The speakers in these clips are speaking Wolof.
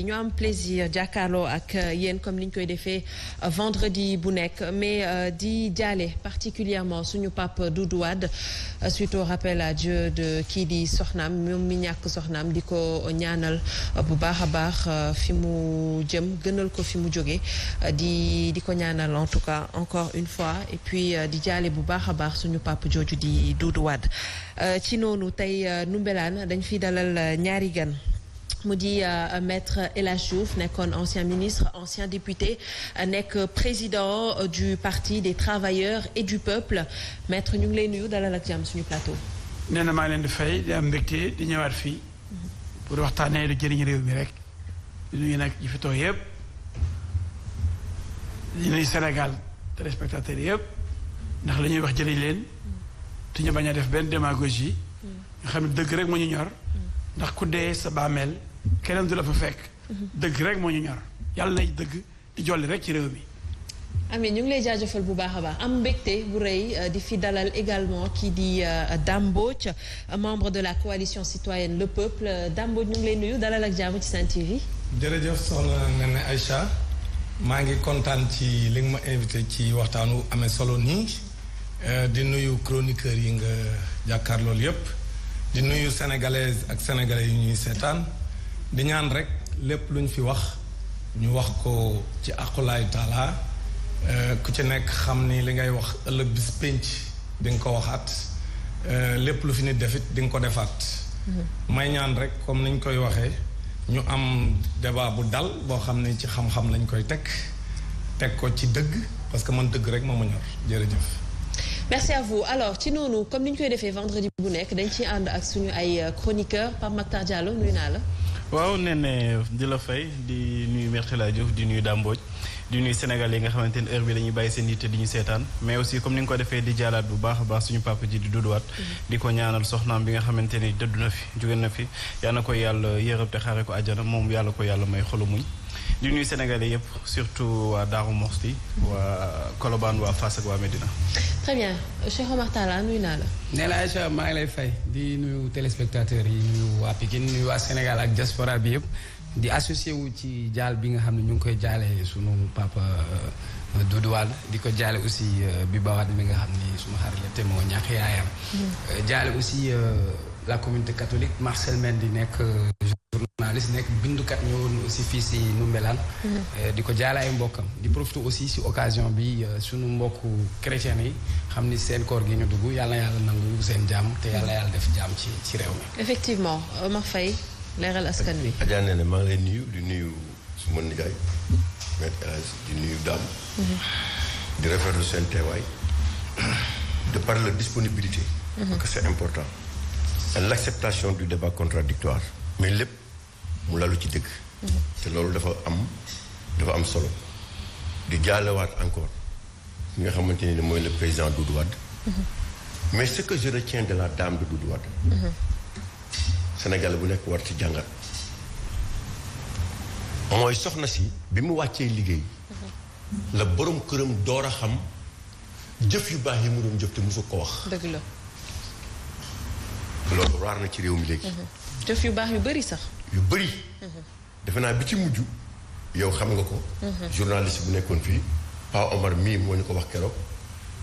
ñu am plaisir jàkkaarloo ak yéen comme ni ñu koy defee vendredi bu nekk mais di jaale particulièrement suñu pape Doudou Wade suite au rappel à Dieu de kii di soxnaam moom mi ñàkk soxnaam di ko ñaanal bu baax a baax fi mu jëm gënal ko fi mu jóge di ko ñaanal en tout cas encore une fois et puis di jaale bu baax a baax suñu pape jooju di Doudou Wade ci noonu tey Ndoumbelane dañ fi dalal ñaari gan mu di maître El Hadji Diouf nekkoon ancien ministre ancien député nekk président du parti des travailleurs et du peuple maître ñu ngi lay nuyu dalal ak jàmm suñu plateau. nee na maa ngi leen di fay di am mbégte di ñëwaat fii pour waxtaanee lu jëriñ réew mi rek di nuyu nag ñi fi toog yëpp di nuyu Sénégal téléspectateurs yëpp ndax la ñuy wax jëriñ leen te ñu bañ a def benn démagogie nga xam ne dëgg rek moo ñu ñor ndax ku dee sa bàmmeel keneen du la fa fekk dëgg rek moo ñu ñor yàlla lay dëgg di jolli rek ci réew mi. Ami ñu ngi lay jaajëfal bu baax a baax am mbégte bu rëy di fi dalal également kii di Dame Mbodj membre de la coalition citoyenne Le Peuple Dame Mbodj ñu ngi lay nuyu dalal ak jàmm ci Sen TV. jërëjëf soxna Néné Aïcha maa ngi kontaan ci li nga ma invité ci waxtaanu amee solo nii di nuyu chroniqueurs yi nga jàkkaar loolu yépp di nuyu sénégalaises ak sénégalais yu ñuy seetaan di ñaan rek lépp lu ñu fi wax ñu wax ko ci aqulaay taala ku ci nekk xam ni li ngay wax ëllëg bis pénc di nga ko waxaat lépp lu fi nit defit di nga ko defaat may ñaan rek comme niñ koy waxee ñu am débat bu dal boo xam ne ci xam-xam lañ koy teg ko ci dëgg parce que man dëgg rek moo ma ñor jërëjëf. merci à vous alors ci noonu comme ni ñu koy defee vendredi bu nekk dañ ciy ànd ak suñu ay chroniqueurs Pape Makhtar Diallo nuyu naa la. waaw nee na di la fay di nuyu Maître El Hadji Diouf di nuyu Dame Mbodj di nuyu Sénégal yi nga xamante ni heure bi dañuy bàyyi seen yitte di ñu seetaan mais aussi comme ni nga ko defee di jaalaat bu baax a baax suñu papa ji di Doudou Wade di ko ñaanal soxnaam bi nga xamante ni dëddu na fi jóge na fi yal na ko yàlla yërëm te xaare ko àjjana moom yàlla ko yàlla may xolu muñ di nuyu Sénégalais yëpp surtout waa Darou Mouhty waa Colobane waa Fass ak waa Médina. très bien Cheikh Omar Talla nuyu naa la. nee na Aïcha maa ngi lay fay di nuyu téléspectateurs yi nuyu waa Pikine nuyu waa Sénégal ak diaspora bi yëpp di associé wu ci jaal bi nga xam ne ñu ngi koy jaale sunu papa Doudou Wade di ko jaale aussi Biba Wade mi nga xam ni suma xarit la te moo ñàkk yaayam. jaale aussi la communauté catholique Marcel Mendy nekk journaliste nekk bindukat ñëwoon aussi fii si Ndoumbelane di ko jaale ay mbokkam di profité aussi si occasion bi sunu mbokku chrétien yi xam ni seen koor gi ñu dugg yàlla nangu seen jàmm te yàlla def jàmm ci réew mi. effectivement Omar Faye leeral askan wi. Adja nee na maa ngi lay nuyu di nuyu suma nijaay Maître El Hadji di nuyu Dame. di rafetlu seen teewaay de par la disponibilité. parce que c'est important. et l'acceptation du débat contradictoire mais lépp mu lalu ci dëgg. te loolu dafa am solo. di jaalewaat encore ñi nga xamante ni mooy le président Doudou Wade. mais ce que je retiens de la dame de Doudou Wade. Sénégal bu nekk war ci jàngat. mooy soxna si bi mu wàccee liggéey. la borom këram door a xam jëf yu baax yi mu doon jëf te mosu ko wax. dëgg la. loolu raar na ci réew mi léegi. jëf yu baax yu bëri sax. yu bëri. defe naa bi ci mujj yow xam nga ko. journaliste bu nekkoon fii Pa Omar mii moo ñu ko wax keroog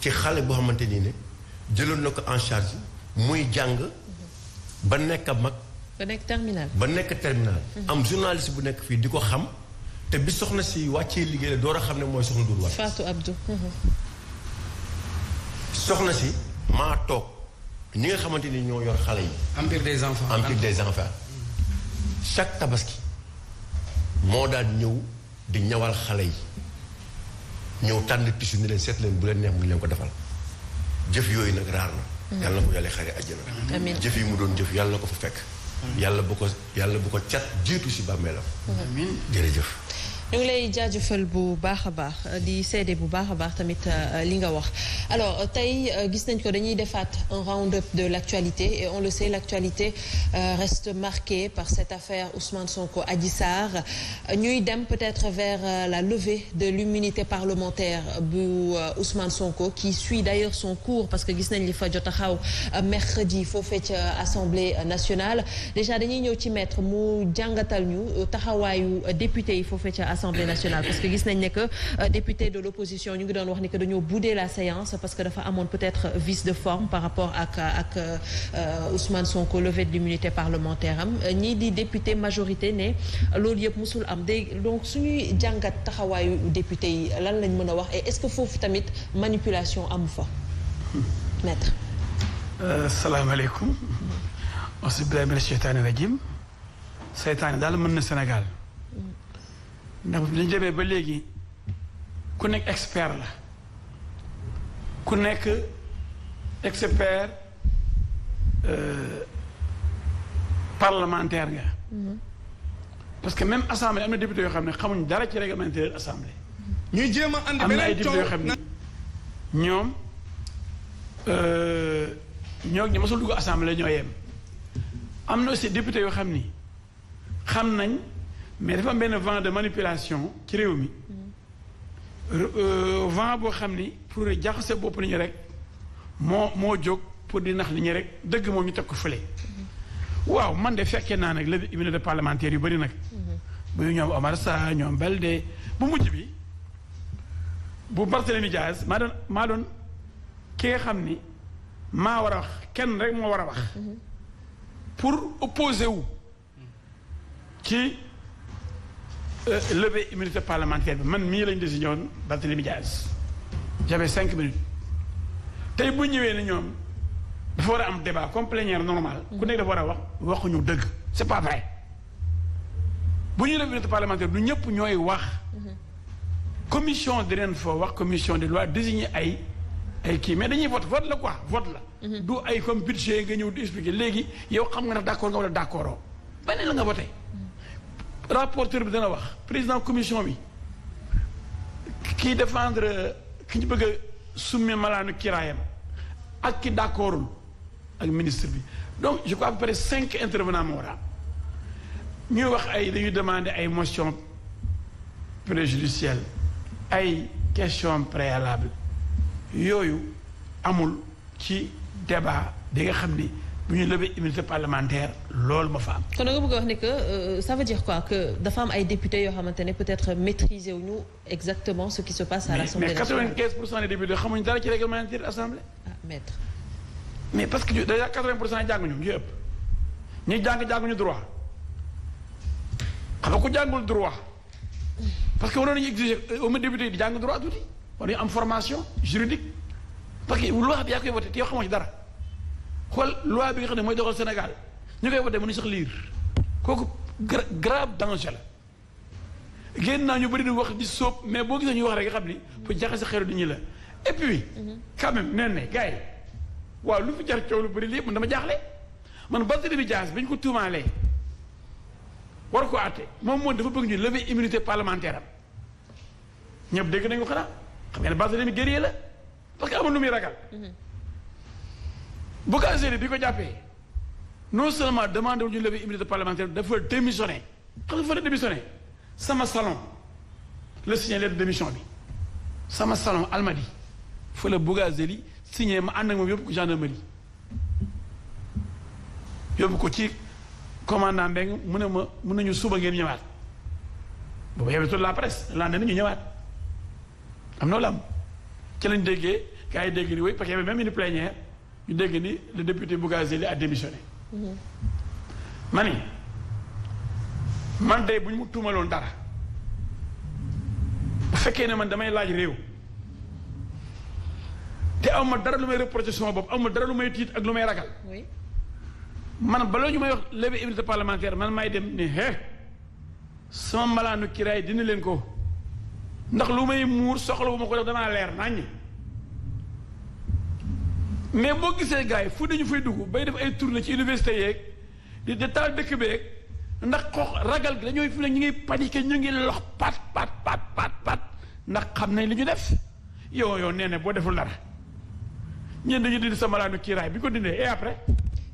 ci xale boo xamante ni ne jëloon na ko en charge muy jàng ba nekk mag. ba nekk terminal. am journaliste bu nekk fii di ko xam te bi soxna si wàccee liggéey la door a xam ne mooy soxna Doudou Wade. Fatou Abdou. soxna si maa toog ñi nga xamante ni ñoo yor xale yi. Empire des enfants. chaque tabaski moo daan ñëw di ñawal xale yi ñëw tànn tissu ni leen seet leen bu leen neex mu leen ko defal jëf yooyu nag raar na. yàlla na ko yàlla xare àjjana. amiin jëf yi mu doon jëf yàlla na ko fa fekk. yàlla bu ko cat jiitu si bàmmeelam. amiin jërëjëf. ñu ngi lay jaajëfal bu baax a baax di seede bu baax a baax tamit li nga wax alors tey gis nañ ko dañuy defaat un round-up de l'actualité et on le sait l'actualité reste marquée par cette affaire Ousmane Sonko Adji Sarr ñuy dem peut-être vers la levée de l'immunité parlementaire bu Ousmane Sonko qui suit d'ailleurs son cours parce que gis nañ li fa jot a xaw mercredi foofee ca Assemblée nationale déjà dañuy ñëw ci maître mu jàngatal ñu taxawaayu député yi foofee ca Assemblée nationale parce que gis nañ ne que député de l'opposition ñu ngi doon wax ni que dañoo bouder la séance parce que dafa amoon peut-être vice de forme par rapport ak Ousmane Sonko levée de l'immunité parlementaire am ñii di député majorité ne loolu yëpp musul am dégg donc suñuy jàngat taxawaayu député yi lan lañ mën a wax et est-ce que foofu tamit manipulation amu fa maître. salaamaaleykum. auzu billaahi mina sheytaani rajiim. seytaane daal mën na Sénégal. ndax bu ñu demee ba léegi ku nekk expert la ku nekk expert parlementaire nga. parce que même assemblée am na député yoo xam ne xamuñ dara ci règlement intérieur assemblée. ñuy jéem a andi am na ay beneen député yoo xam ne ñoom ñoo ñu mësul dugg assemblée ñoo yem. am na aussi député yoo xam ni xam nañ. mais dafa am benn vent de manipulation ci réew mi vent boo xam ni pour jaxase bopp nit ñi rek moo jóg pour di nax nit ñi rek dëgg moom ñu teg ko fële. waaw man de fekkee naa nag levée immunité parlementaire yu bëri nag. bu ñoom Omar Sarr ñoom Balde bu mujj bi bu Barthélémy Dias maa doon ki nga xam ni maa war a wax kenn rek moo war a wax. pour opposer wu ci. levée immunité parlementaire bi man mii lañ désigné woon Barthélémy Dias j'avais 5 minutes tey bu ñëwee ne ñoom dafa war a am débat comme plénière normal ku nekk dafa war a wax waxuñu dëgg c'est pas vrai bu ñuy levée immunité parlementaire du ñëpp ñooy wax commission di leen foo wax commission des lois désigné ay kii mais dañuy vote la quoi vote la du ay comme budget nga ñëw di expliquer léegi yow xam nga ne d'accord nga wala d'accord beneen la nga voté rapporteur bi dana wax président commission bi kii défendre ki ñu bëgg a summi malaanu kiraayam ak ki d'accordul ak ministre bi donc je crois à peu près 5 intervenants moo war a ñuy wax ay dañuy demander ay motion préjudicielle ay question préalable yooyu amul ci débat di nga xam ni bu ñu levee immunité parlementaire loolu ma fa am. kon da nga bëgg a wax ne que ça veut dire quoi que dafa am ay députés yoo xamante ne peut-être maîtriser wu ñu exactement ce qui se passe à l'Assemblée nationale. mais 95% des députés xamuñ dara ci règlement intérieur assemblée. ah maître. mais parce que déjà 80% jànguñu ñu ëpp ñi jànguñu droit xam nga ku jàngul droit parce que waroon nañu exiger au moins député yi di jàng droit tuuti war nañu am formation juridique parce que loi bi yaa koy voté te yow xamoo ci dara. xool loi bi nga xam ne mooy doxal Sénégal ñu koy wote mënuñu sax lire kooku grave danger la génn naa ñu bëri di wax di sóob mais boo gisee ñuy wax rek nga xam ni pour jaxase xelu nit ñi la et puis quand même nee na gars yi waaw lu fi jar coow lu bëri lii man dama jaaxle man Barthélémy Dias bi ñu ko tuumaalee war ko àtte moom dafa bëgg ñu lever immunité parlementaire am ñëpp dégg nañ ko xanaa xam nga ne Barthélémy guerrier la parce que amul lu muy ragal Bougazelli bi ko jàppee non seulement demandé wu ñu lever immunité parlementaire dafa démissionné xam nga fa démissionné sama salon la signé lettre de démission bi sama salon Almadi fa la Bougazelli signé ma ànd ak moom yóbbu ko gendarmerie yóbbu ko ci commandant Mbengue mu ne ma mun nañu suba ngeen ñëwaat boobu yowee toute la presse lande ñu ñëwaat am na la am ci lañ déggee gars yi dégg ni oui parce que y avait même une plénière ñu dégg ni le député Bougazelli a démissionné. ma ni man de bu ñu mu tuumaloon dara bu fekkee ne man damay laaj réew te aw ma dara lu may reproché sama bopp aw ma dara lu may tiit ak lu may ragal. man baloo ñu may wax levée immunité parlementaire man may dem ne sama malaanu kiraay dina leen ko ndax lu may muur soxla bu ma ko def danaa leer naññ. mais boo gisee gars yi fu dañu fay dugg bay def ay tournée ci université yeeg di taal dëkk beeg ndax xoox ragal gi dañooy fi ne ñu ngi paniqué ñu ngi lox pat ndax xam nañ li ñu def yow nee na boo deful dara ñeen dañu dindi sa malaanu kiiraay bi ko dindee et après.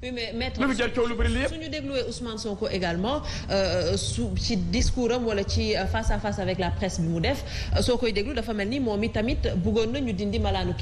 oui mais maître lu fi jar coow lu bëri li yëpp. suñu dégluwee Ousmane Sonko également ci discours am wala ci face à face avec la presse bi mu def soo koy déglu dafa mel ni moom i tamit bëggoon na ñu dindi malaanu